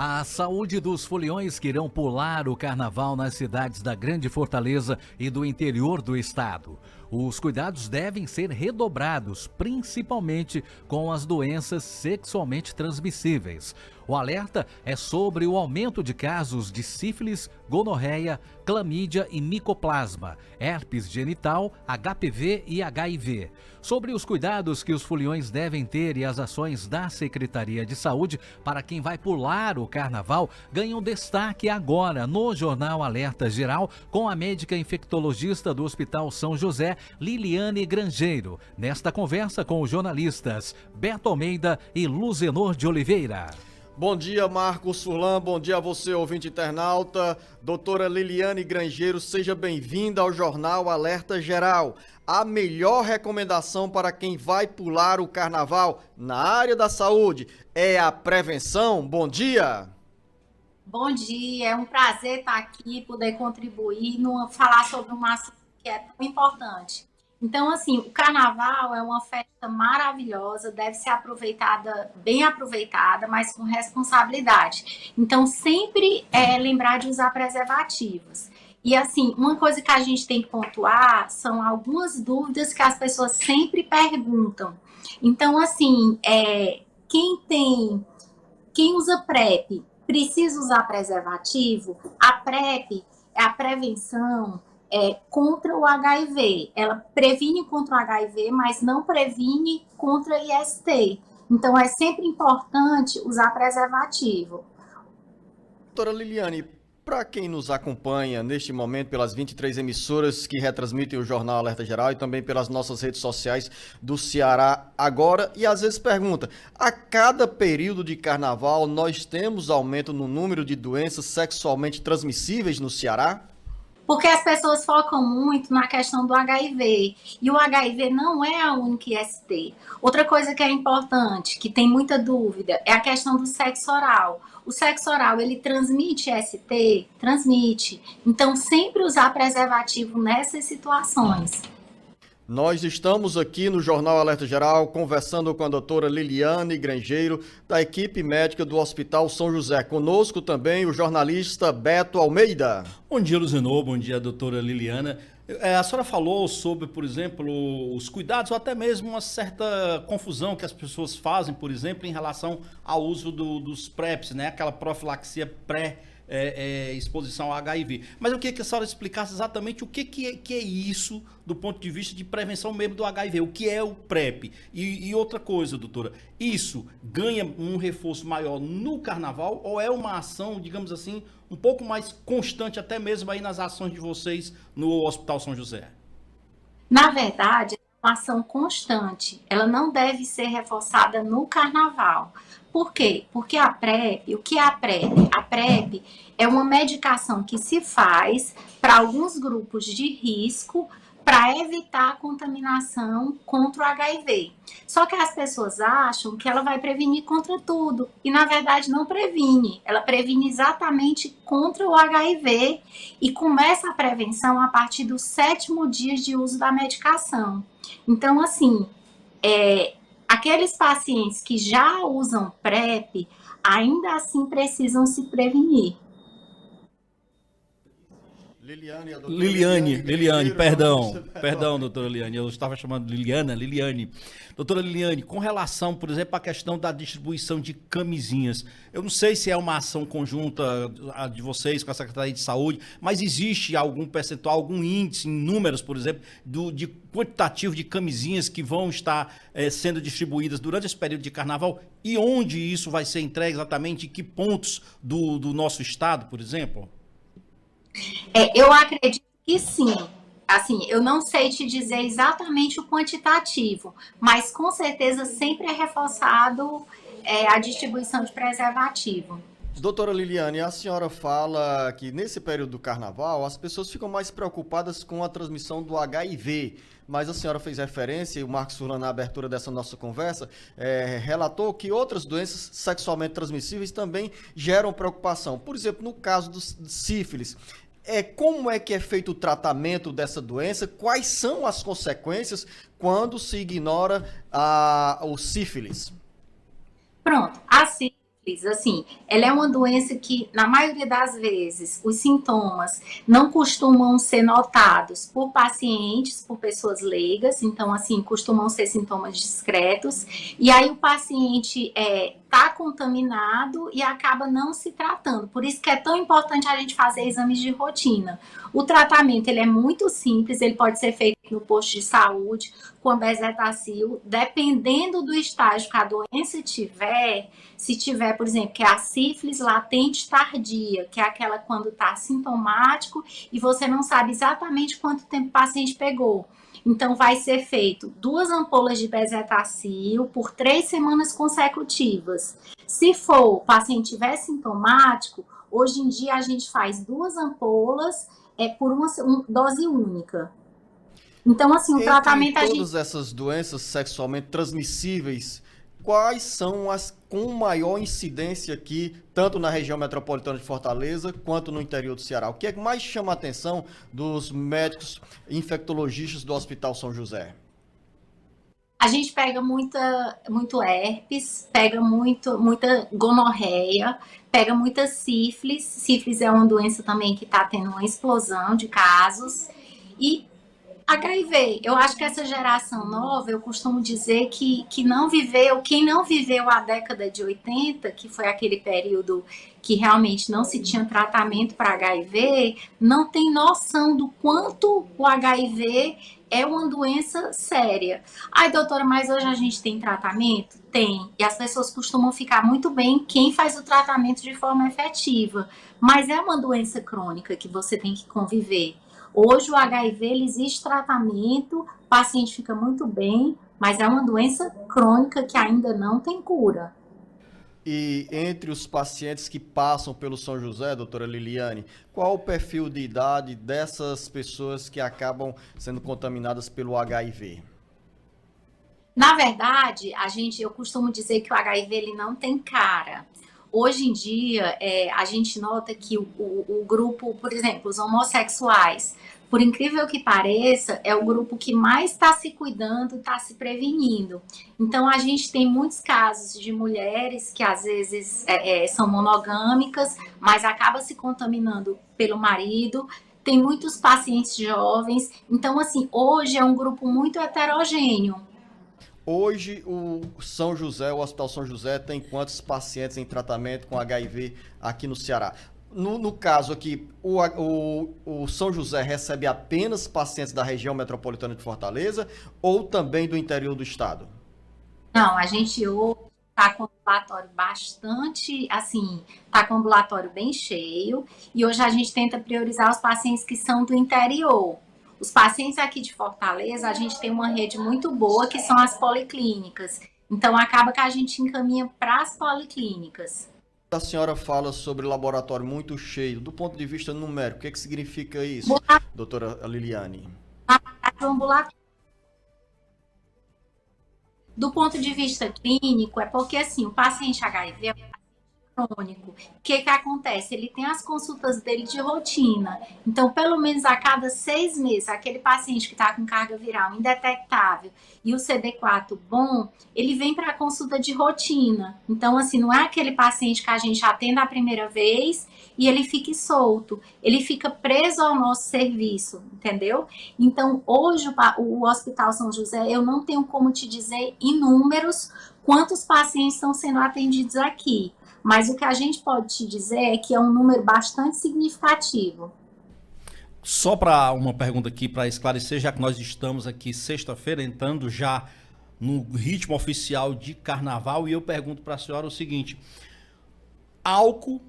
A saúde dos foliões que irão pular o carnaval nas cidades da Grande Fortaleza e do interior do estado. Os cuidados devem ser redobrados, principalmente com as doenças sexualmente transmissíveis. O alerta é sobre o aumento de casos de sífilis, gonorreia, clamídia e micoplasma, herpes genital, HPV e HIV. Sobre os cuidados que os foliões devem ter e as ações da Secretaria de Saúde para quem vai pular o carnaval, ganham destaque agora no Jornal Alerta Geral com a médica infectologista do Hospital São José, Liliane Grangeiro, nesta conversa com os jornalistas Beto Almeida e Luzenor de Oliveira. Bom dia, Marcos Furlan, bom dia a você, ouvinte internauta. Doutora Liliane Grangeiro, seja bem-vinda ao Jornal Alerta Geral. A melhor recomendação para quem vai pular o carnaval na área da saúde é a prevenção. Bom dia! Bom dia, é um prazer estar aqui, poder contribuir, falar sobre um assunto que é tão importante. Então, assim, o carnaval é uma festa maravilhosa, deve ser aproveitada, bem aproveitada, mas com responsabilidade. Então, sempre lembrar de usar preservativos. E, assim, uma coisa que a gente tem que pontuar são algumas dúvidas que as pessoas sempre perguntam. Então, assim, quem usa PrEP precisa usar preservativo? A PrEP é a prevenção contra o HIV. Ela previne contra o HIV, mas não previne contra IST. Então, é sempre importante usar preservativo. Doutora Liliane, para quem nos acompanha neste momento pelas 23 emissoras que retransmitem o Jornal Alerta Geral e também pelas nossas redes sociais do Ceará Agora, e às vezes pergunta, a cada período de carnaval nós temos aumento no número de doenças sexualmente transmissíveis no Ceará? Porque as pessoas focam muito na questão do HIV. E o HIV não é a única IST. Outra coisa que é importante, que tem muita dúvida, é a questão do sexo oral. O sexo oral, ele transmite IST? Transmite. Então, sempre usar preservativo nessas situações. Nós estamos aqui no Jornal Alerta Geral conversando com a doutora Liliane Grangeiro, da equipe médica do Hospital São José. Conosco também o jornalista Beto Almeida. Bom dia, Luzenor. Bom dia, doutora Liliana. A senhora falou sobre, por exemplo, os cuidados ou até mesmo uma certa confusão que as pessoas fazem, por exemplo, em relação ao uso dos PrEPs, né? Aquela profilaxia exposição ao HIV. Mas eu queria que a senhora explicasse exatamente o que é isso do ponto de vista de prevenção mesmo do HIV, o que é o PrEP. E outra coisa, doutora, isso ganha um reforço maior no carnaval ou é uma ação, digamos assim, um pouco mais constante até mesmo aí nas ações de vocês no Hospital São José? Na verdade, é uma ação constante. Ela não deve ser reforçada no carnaval. Por quê? Porque a PrEP, o que é a PrEP? A PrEP é uma medicação que se faz para alguns grupos de risco para evitar a contaminação contra o HIV. Só que as pessoas acham que ela vai prevenir contra tudo. E, na verdade, não previne. Ela previne exatamente contra o HIV e começa a prevenção a partir do 7º dia de uso da medicação. Então, assim, aqueles pacientes que já usam PrEP, ainda assim precisam se prevenir. Liliane, perdão, doutora Liliane, eu estava chamando Liliane. Doutora Liliane, com relação, por exemplo, à questão da distribuição de camisinhas, eu não sei se é uma ação conjunta de vocês com a Secretaria de Saúde, mas existe algum percentual, algum índice em números, por exemplo, de quantitativo de camisinhas que vão estar sendo distribuídas durante esse período de carnaval e onde isso vai ser entregue exatamente, em que pontos do nosso estado, por exemplo? Eu acredito que sim. Assim, eu não sei te dizer exatamente o quantitativo, mas com certeza sempre é reforçado a distribuição de preservativo. Doutora Liliane, a senhora fala que nesse período do carnaval as pessoas ficam mais preocupadas com a transmissão do HIV, mas a senhora fez referência, e o Marcos Furlan, na abertura dessa nossa conversa, relatou que outras doenças sexualmente transmissíveis também geram preocupação. Por exemplo, no caso do sífilis, como é que é feito o tratamento dessa doença? Quais são as consequências quando se ignora o sífilis? Pronto, a sífilis assim, ela é uma doença que, na maioria das vezes, os sintomas não costumam ser notados por pacientes, por pessoas leigas, então, assim, costumam ser sintomas discretos, e aí o paciente está contaminado e acaba não se tratando. Por isso que é tão importante a gente fazer exames de rotina. O tratamento, ele é muito simples, ele pode ser feito no posto de saúde, com a bezetacil, dependendo do estágio que a doença tiver. Se tiver, por exemplo, que é a sífilis latente tardia, que é aquela quando está sintomático e você não sabe exatamente quanto tempo o paciente pegou. Então, vai ser feito 2 ampolas de bezetacil por 3 semanas consecutivas. Se for o paciente tiver sintomático, hoje em dia a gente faz 2 ampolas por uma dose única. Então, assim, o tratamento... Entre todas essas doenças sexualmente transmissíveis, quais são as com maior incidência aqui, tanto na região metropolitana de Fortaleza, quanto no interior do Ceará? O que é que mais chama a atenção dos médicos infectologistas do Hospital São José? A gente pega muito herpes, pega muita gonorreia, pega muita sífilis. Sífilis é uma doença também que está tendo uma explosão de casos. E HIV, eu acho que essa geração nova, eu costumo dizer que quem não viveu a década de 80, que foi aquele período que realmente não se tinha tratamento para HIV, não tem noção do quanto o HIV é uma doença séria. Ai, doutora, mas hoje a gente tem tratamento? Tem. E as pessoas costumam ficar muito bem quem faz o tratamento de forma efetiva. Mas é uma doença crônica que você tem que conviver. Hoje o HIV, ele existe tratamento, o paciente fica muito bem, mas é uma doença crônica que ainda não tem cura. E entre os pacientes que passam pelo São José, doutora Liliane, qual o perfil de idade dessas pessoas que acabam sendo contaminadas pelo HIV? Na verdade, eu costumo dizer que o HIV ele não tem cara. Hoje em dia, a gente nota que o grupo, por exemplo, os homossexuais, por incrível que pareça, é o grupo que mais está se cuidando, está se prevenindo. Então, a gente tem muitos casos de mulheres que às vezes são monogâmicas, mas acabam se contaminando pelo marido. Tem muitos pacientes jovens. Então, assim, hoje é um grupo muito heterogêneo. Hoje, o Hospital São José tem quantos pacientes em tratamento com HIV aqui no Ceará? No caso aqui, o São José recebe apenas pacientes da região metropolitana de Fortaleza ou também do interior do estado? Não, a gente hoje está com o ambulatório bastante, assim, está com o ambulatório bem cheio e hoje a gente tenta priorizar os pacientes que são do interior. Os pacientes aqui de Fortaleza, a gente tem uma rede muito boa, que são as policlínicas. Então, acaba que a gente encaminha para as policlínicas. A senhora fala sobre laboratório muito cheio. Do ponto de vista numérico, o que é que significa isso, doutora Liliane? Do ponto de vista clínico, é porque, assim, o paciente HIV... crônico. O que acontece? Ele tem as consultas dele de rotina. Então, pelo menos a cada 6 meses, aquele paciente que está com carga viral indetectável e o CD4 bom, ele vem para a consulta de rotina. Então, assim, não é aquele paciente que a gente atende a primeira vez e ele fique solto. Ele fica preso ao nosso serviço, entendeu? Então, hoje, o Hospital São José, eu não tenho como te dizer em números quantos pacientes estão sendo atendidos aqui. Mas o que a gente pode te dizer é que é um número bastante significativo. Só para uma pergunta aqui, para esclarecer, já que nós estamos aqui sexta-feira, entrando já no ritmo oficial de carnaval, e eu pergunto para a senhora o seguinte: álcool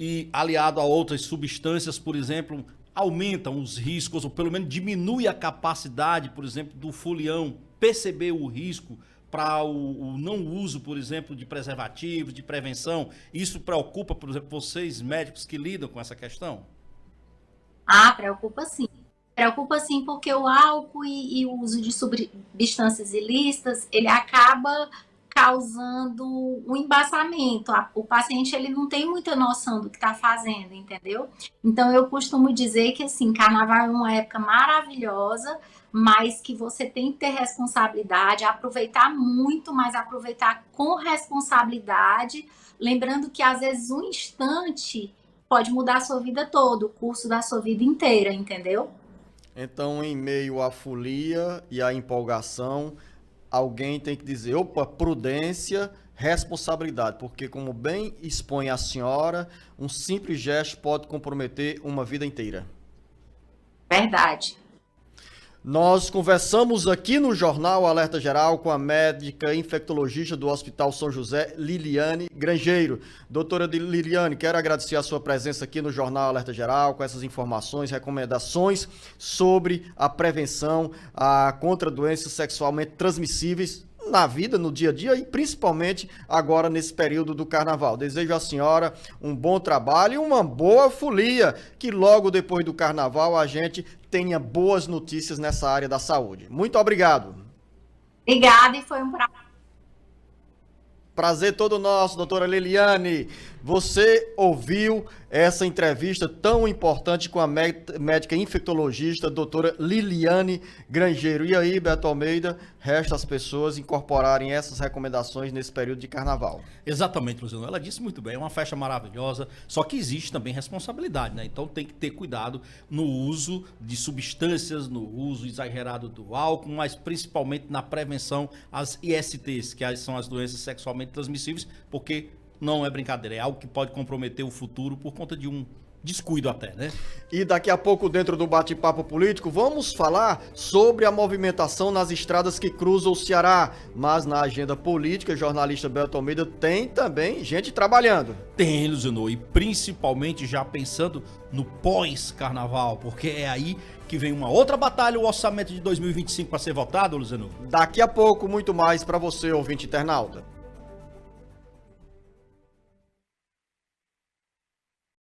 e aliado a outras substâncias, por exemplo, aumentam os riscos, ou pelo menos diminui a capacidade, por exemplo, do folião perceber o risco para o não uso, por exemplo, de preservativos, de prevenção? Isso preocupa, por exemplo, vocês médicos que lidam com essa questão? Ah, preocupa sim. Preocupa sim porque o álcool e o uso de substâncias ilícitas, ele acaba causando um embaçamento. O paciente ele não tem muita noção do que está fazendo, entendeu? Então eu costumo dizer que assim, carnaval é uma época maravilhosa, mas que você tem que ter responsabilidade, aproveitar muito, mas aproveitar com responsabilidade, lembrando que às vezes um instante pode mudar a sua vida toda, o curso da sua vida inteira, entendeu? Então, em meio à folia e à empolgação, alguém tem que dizer, opa, prudência, responsabilidade, porque como bem expõe a senhora, um simples gesto pode comprometer uma vida inteira. Verdade. Nós conversamos aqui no Jornal Alerta Geral com a médica infectologista do Hospital São José, Liliane Grangeiro. Doutora Liliane, quero agradecer a sua presença aqui no Jornal Alerta Geral com essas informações, recomendações sobre a prevenção contra doenças sexualmente transmissíveis na vida, no dia a dia e principalmente agora nesse período do carnaval. Desejo à senhora um bom trabalho e uma boa folia, que logo depois do carnaval a gente tenha boas notícias nessa área da saúde. Muito obrigado. Obrigada e foi um prazer. Prazer todo nosso, doutora Liliane. Você ouviu essa entrevista tão importante com a médica infectologista, doutora Liliane Grangeiro. E aí, Beto Almeida, resta as pessoas incorporarem essas recomendações nesse período de carnaval. Exatamente, Luciano. Ela disse muito bem, é uma festa maravilhosa, só que existe também responsabilidade, né? Então tem que ter cuidado no uso de substâncias, no uso exagerado do álcool, mas principalmente na prevenção às ISTs, que são as doenças sexualmente transmissíveis, porque não é brincadeira, é algo que pode comprometer o futuro por conta de um descuido até, né? E daqui a pouco, dentro do bate-papo político, vamos falar sobre a movimentação nas estradas que cruzam o Ceará. Mas na agenda política, jornalista Beto Almeida tem também gente trabalhando. Tem, Luciano, e principalmente já pensando no pós-carnaval, porque é aí que vem uma outra batalha, o orçamento de 2025 para ser votado, Luciano. Daqui a pouco, muito mais para você, ouvinte internauta.